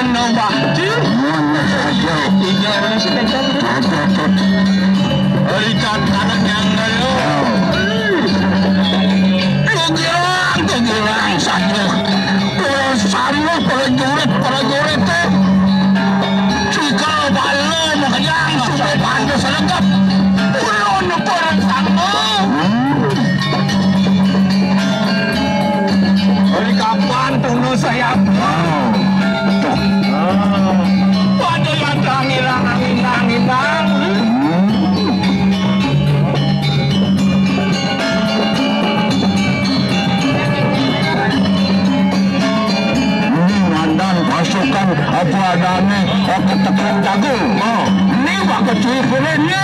Mano bakti, mana saja. Tiga orang sedang berikan anak yang lalu. Kegilaan saja. Sama prajurit itu. Jika balon yang sudah pandai selengkap, ulun perang sanggup. Dari kapan tunggu saya? Pada yang hilang angin. Pasukan apa adanya ketekan jagung. Ini bakal cuy ni.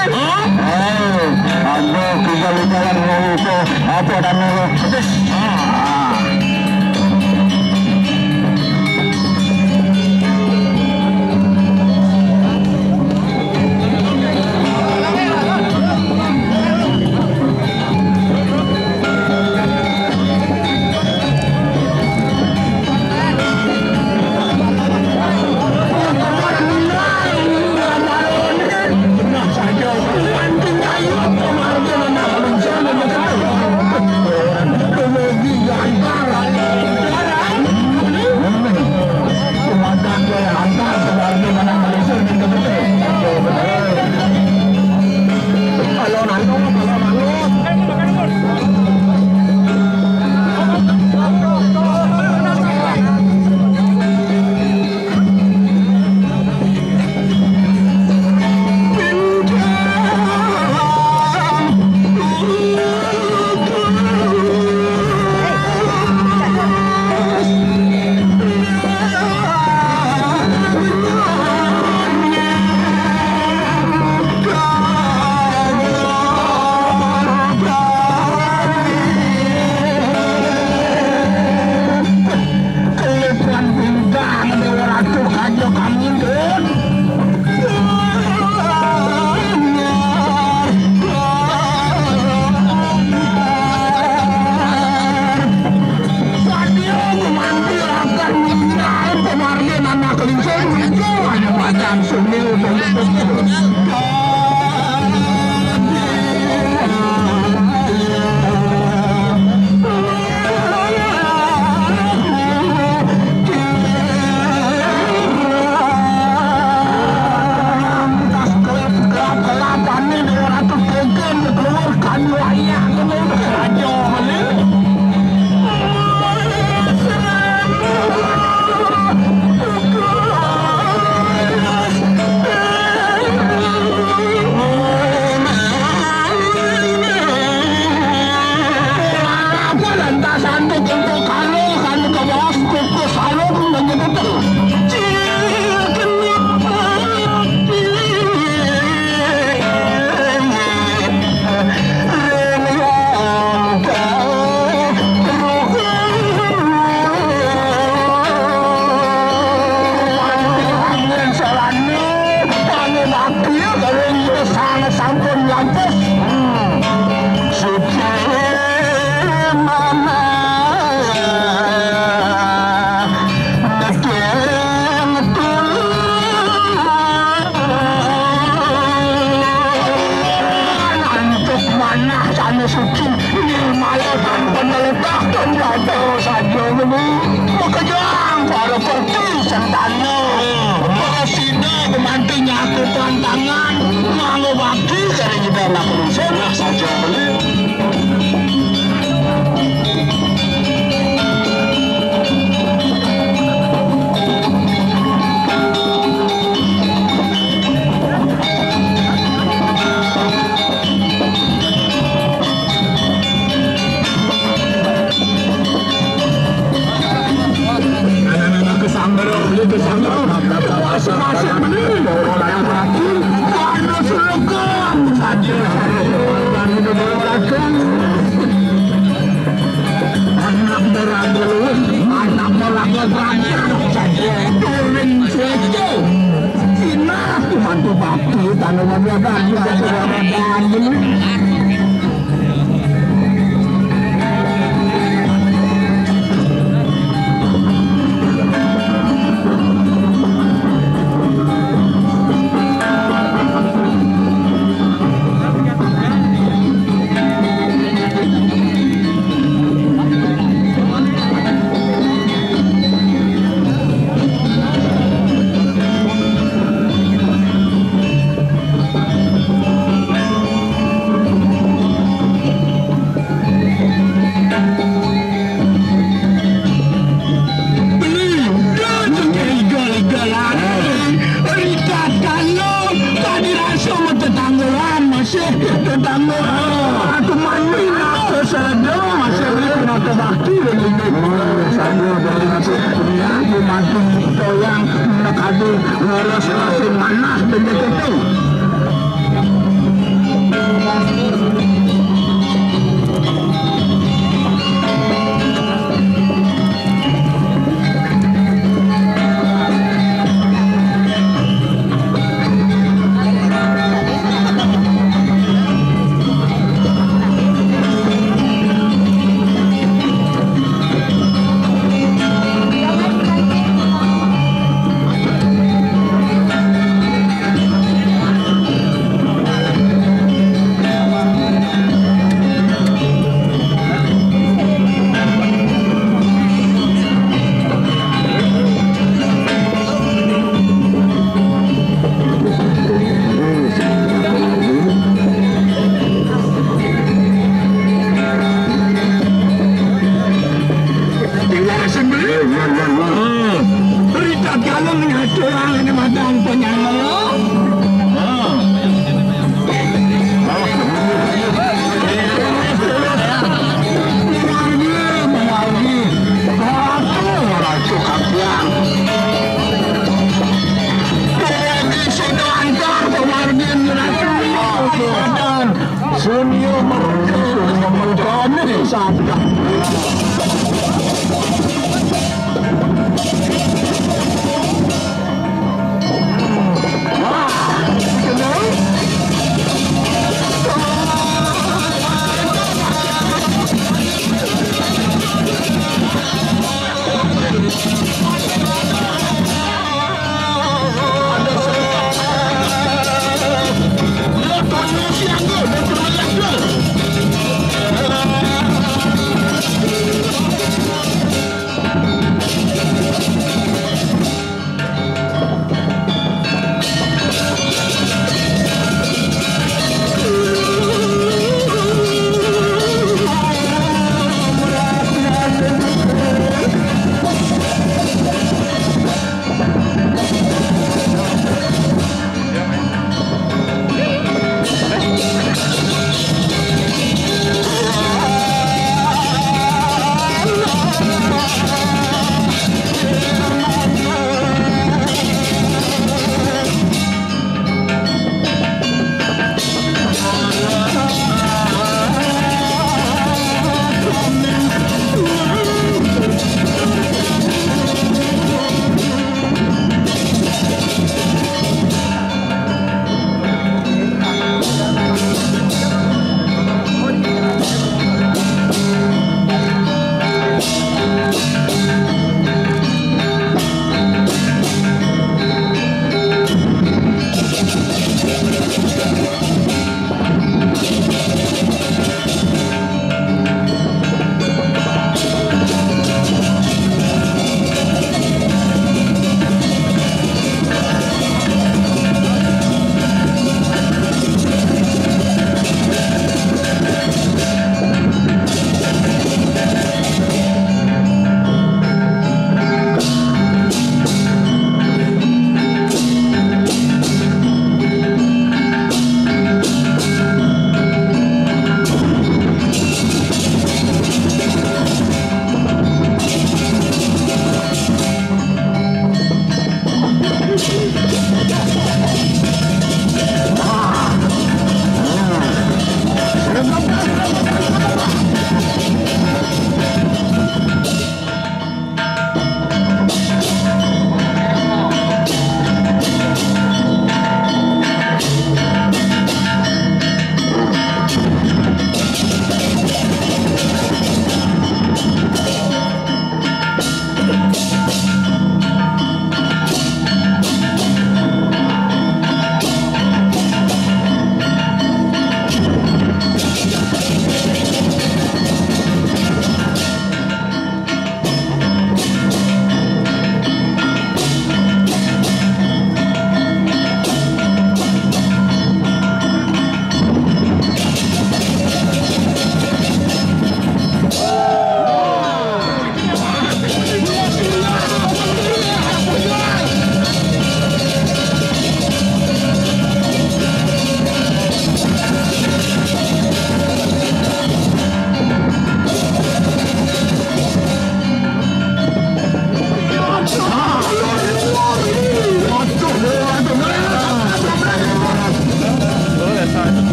Ada kegagalan itu apa adanya. tadi ngurus mana benda itu.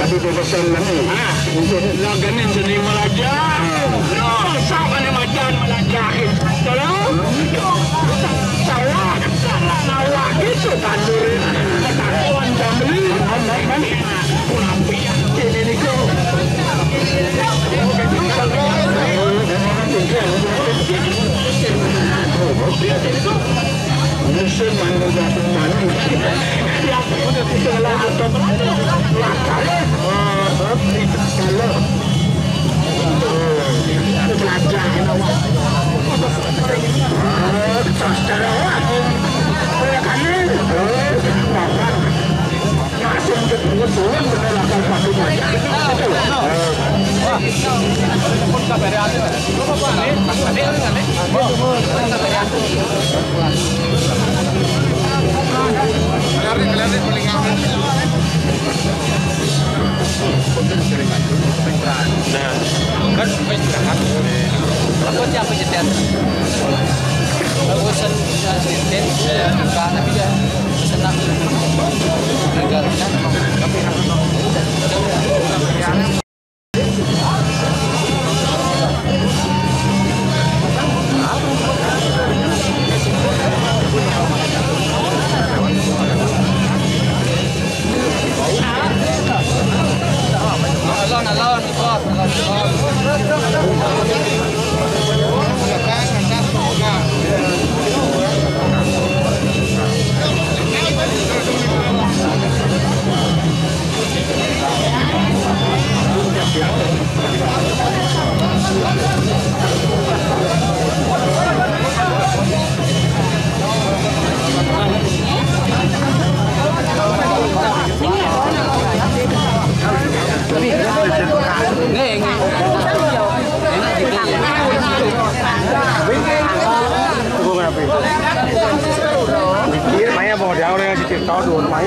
Tapi pesan lagi, ganin jadi melajak, sama ni macan melajak, tolong, salah nawak itu tandur, ketakuan jambeli, ini ni kau. Musim mana jatuh mana? Yang salah atau salah? Kalau belajar Aku siapa jeter? Aku sen jeter buka tapi dia senang negaranya. Máy bò đéo đây chỉ tiền to đồ máy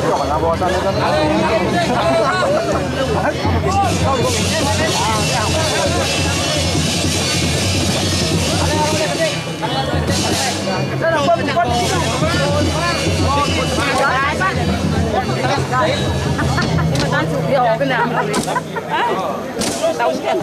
chọn là bò sang đây cái nào tao cái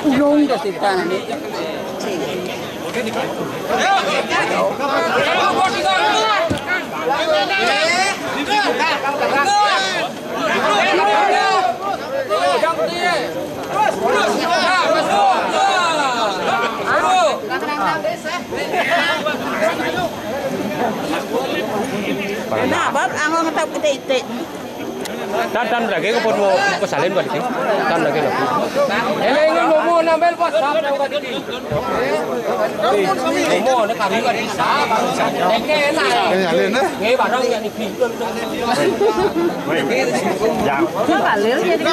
Urung dah kita ni. Nah, baru angin ngetap kita. Dan lagi ke pun mau pesalin balik ni. Dan lagi lagi. Ini mau nambel pas. Mau nak kari kan bisa. Dengke lah. Ini barang yang ini. Jam. Apa lel jadi?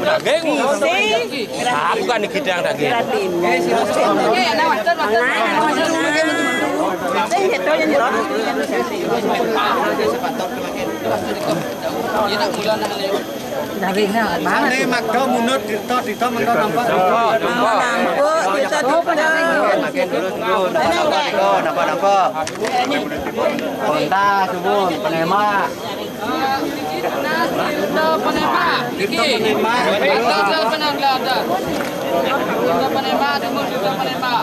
Daging. Aku kan nikidang daging. Daging na mana? Ini makdo munut dito makdo nampak. Nampak. Konta subun penema. Penema. Iki. Penema tunggu juga penema.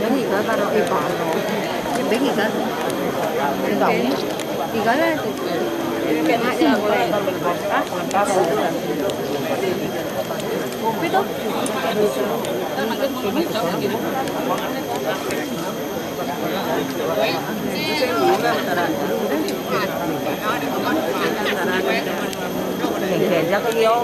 Bánh gì cơ baru ikan. Bánh gì cơ? Ikan. Ikan lah. Kena aja boleh. Itu. Kayaknya tuh yo,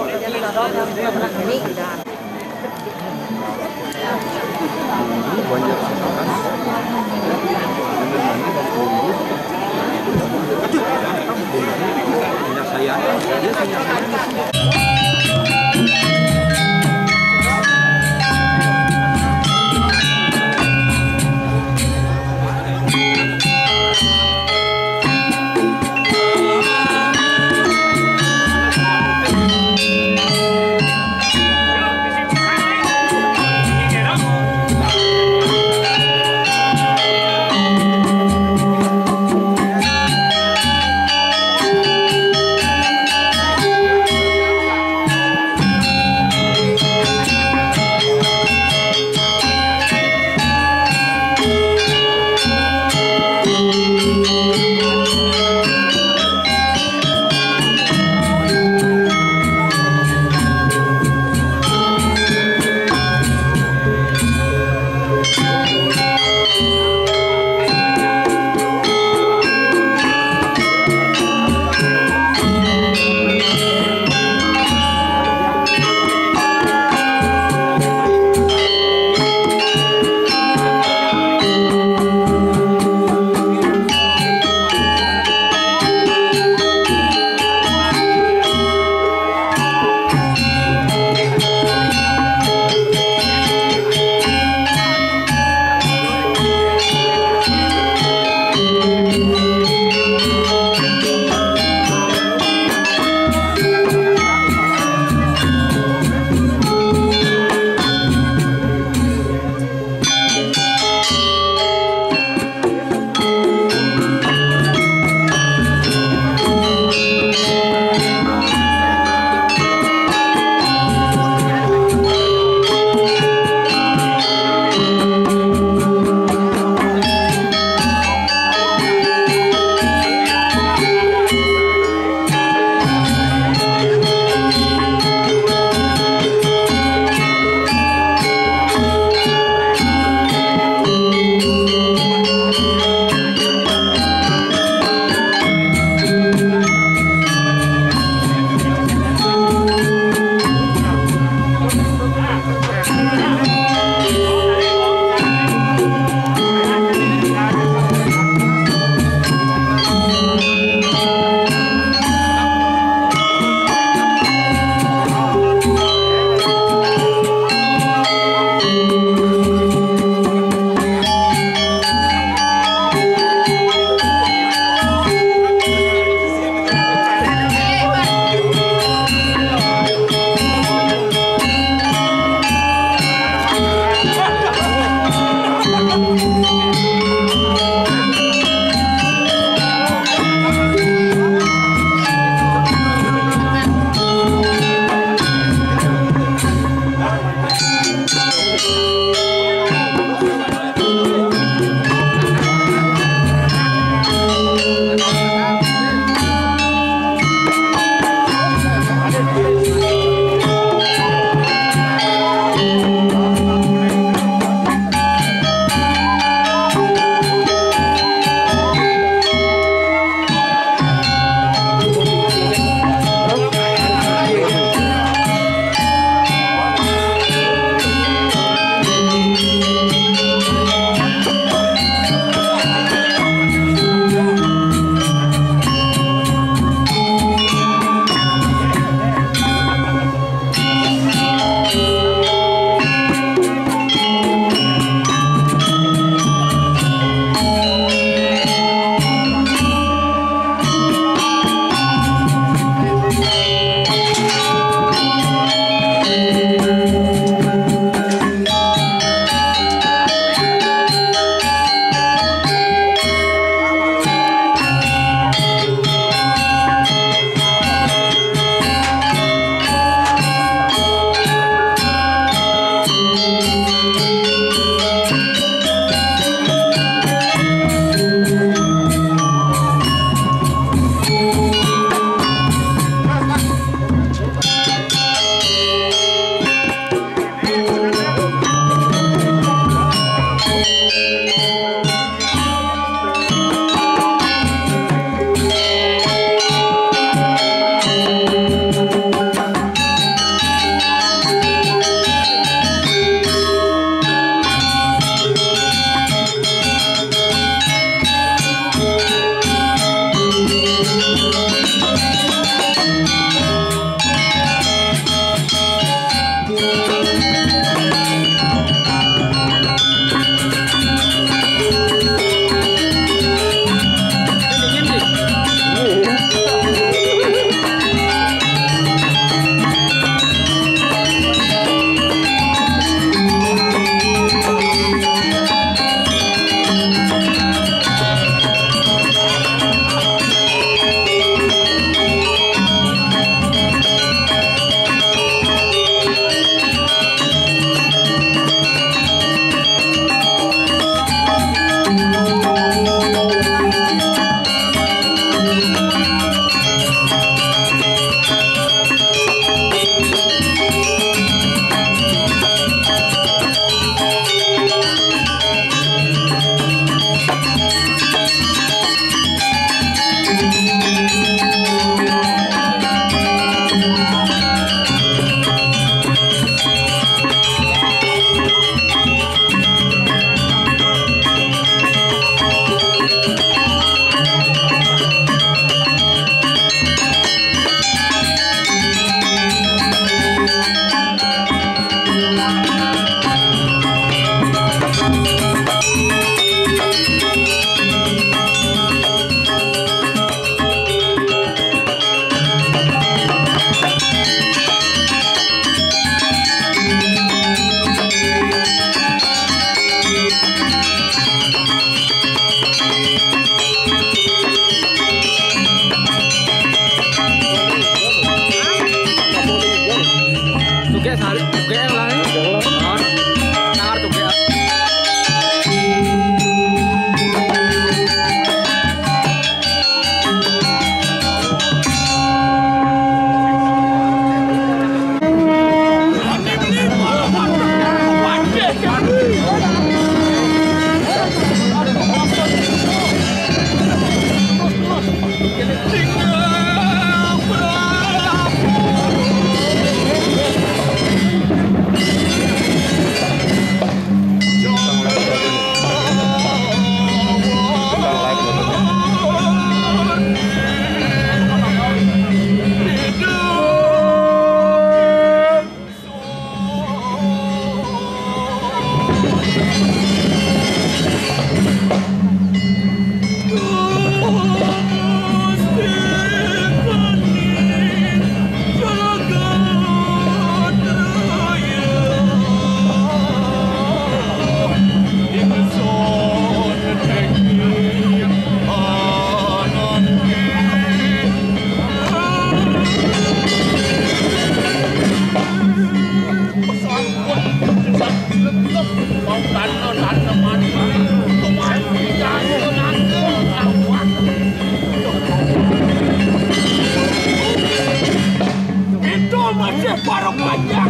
masih parok banyak.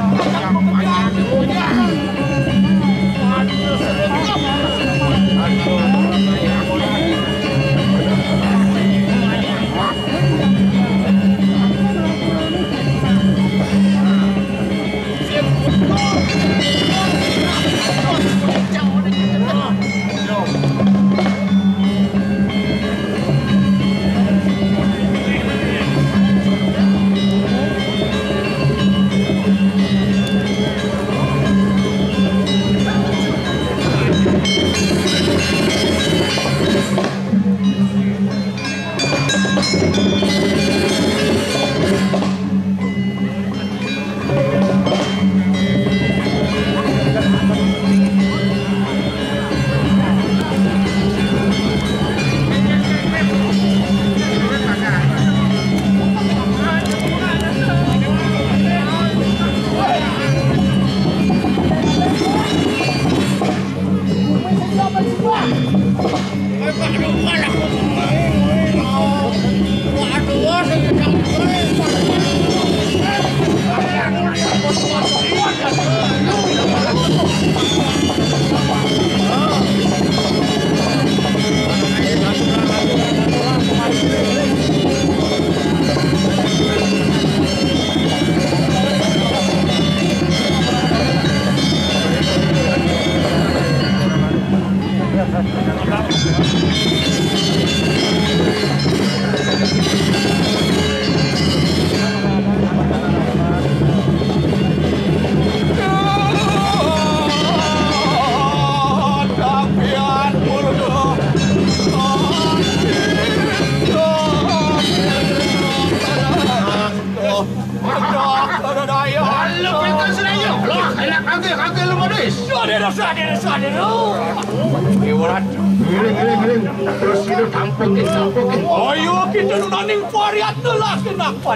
Ayo kita nunaning variat lah kenapa?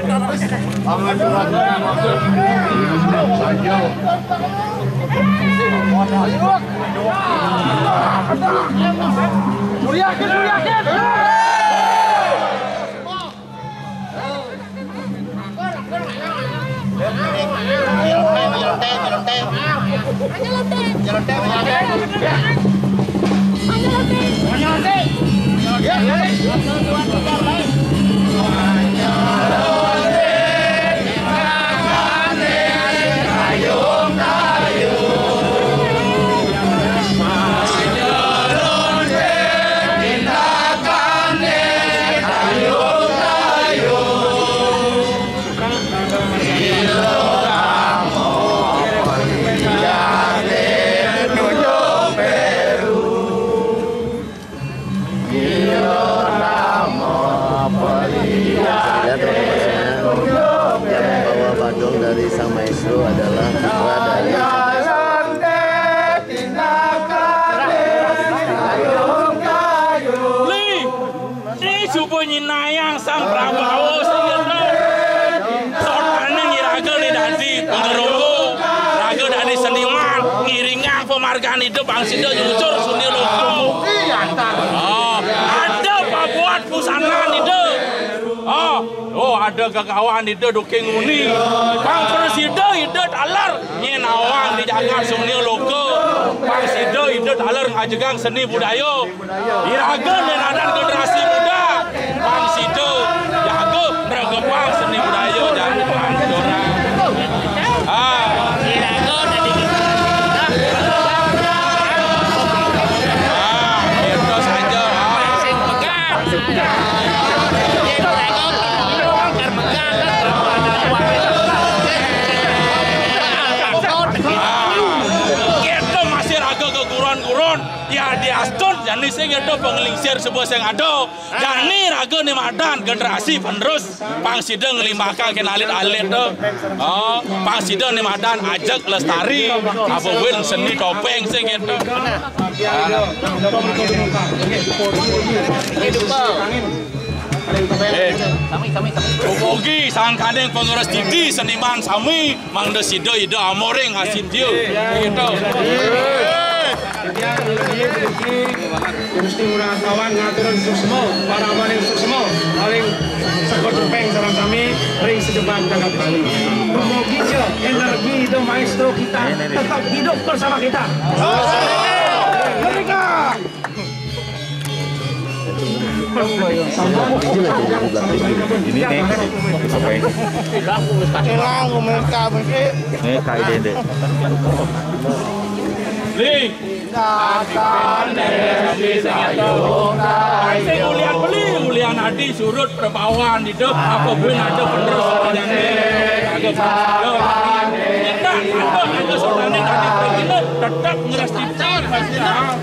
Dari Sang Maestro adalah putra dari Li supaya nayang Sang Prabowo sehingga soalnya ngiraga nih dadi pengerungu raga dari seniman ngiringan pemargaan hidup bangsida jujur suni loko ada pabuat pusana hidup ada gagawan itu duking uni Bang Presiden itu dalar nyenawang dijaga seni loko Bang Sido itu dalar ngajegang seni budaya iraga nenadan generasi muda Bang Sido jaga meragepang seni budaya jangan dorang itu saja ya di Aston jani saya ngedo penglingsir sebuah yang ada jani raga ni madan generasi penerus Pang Sideng limbahkan kenalit alit tu Pang Sideng ni madan ajak lestari apa win seni topeng saya ngedo Bogi sang kadeng pengurus titi seniman sami mangde Sido ida amoreng hasim dia gitu Kemudian memiliki Gusti Ngurah ngaturan suksmo, para paling suksmo, paling sekotupeng sarang kami, ring sedepan Jagat Bali. Mugi energi itu maestro kita tetap hidup bersama kita. Merdeka! Ini nih, oke. Ini kayak dede. Ling. Saya ulian beli, ulian adi surut perbawan hidup apa pun ada bener yang ada soalnya kita tetap ngeras ciptaan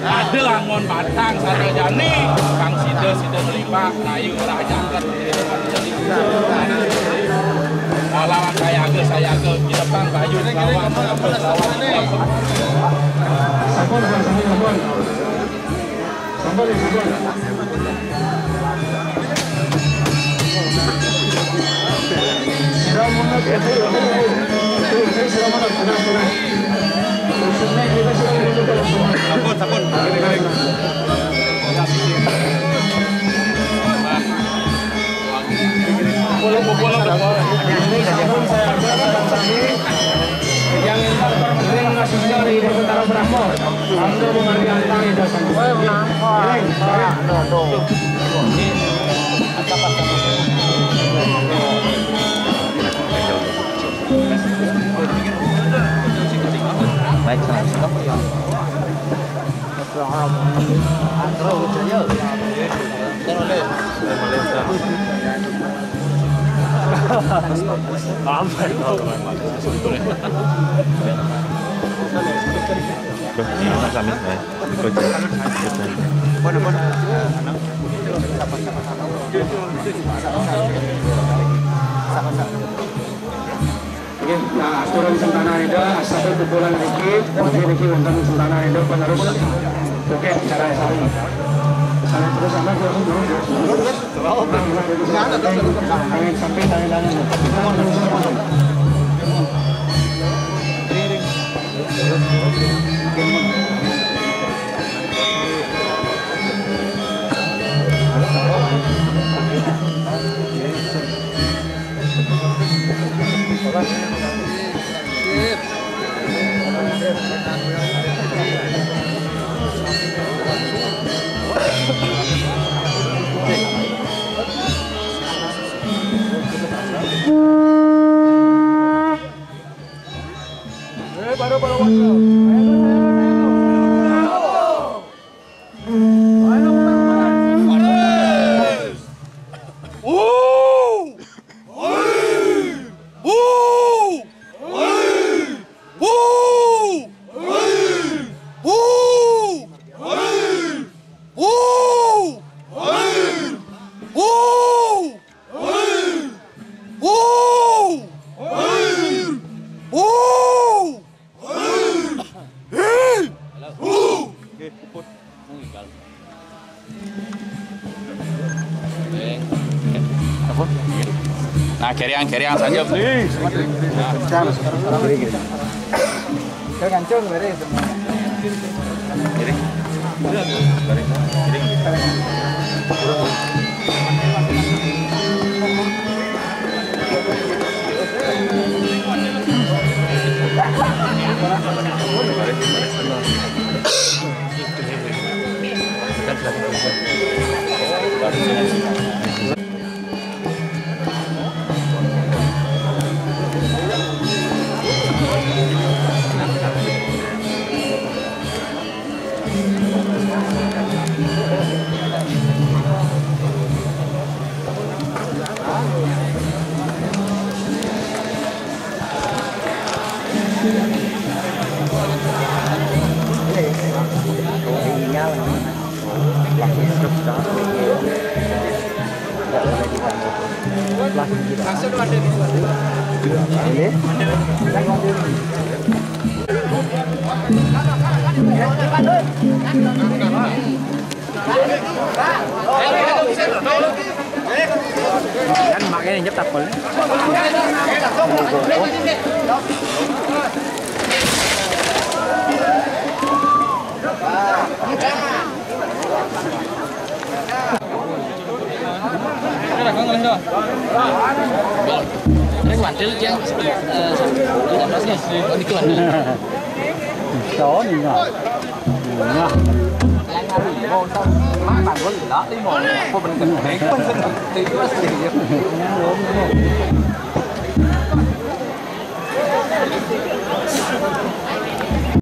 ada langon batang sarajani kang sida melipah kayu rajakan malah saya ke di depan baju lawan yang terima kasih dari Tentara Brahmo, Anda menghargai tangi dasar. Baik, Oke, nah aturan Sentana Ida, sampai kumpulan Riki untuk Sentana Ida penerus. Oke, cara sari. Saya terus sama sampai tangan. Nah, keriang saja beli. Kan makanya nyep tapel. Ini mantil yang Chó gì nhỉ? Nhá. bạn có gì đó đi một mình cần phải phân tích tí nữa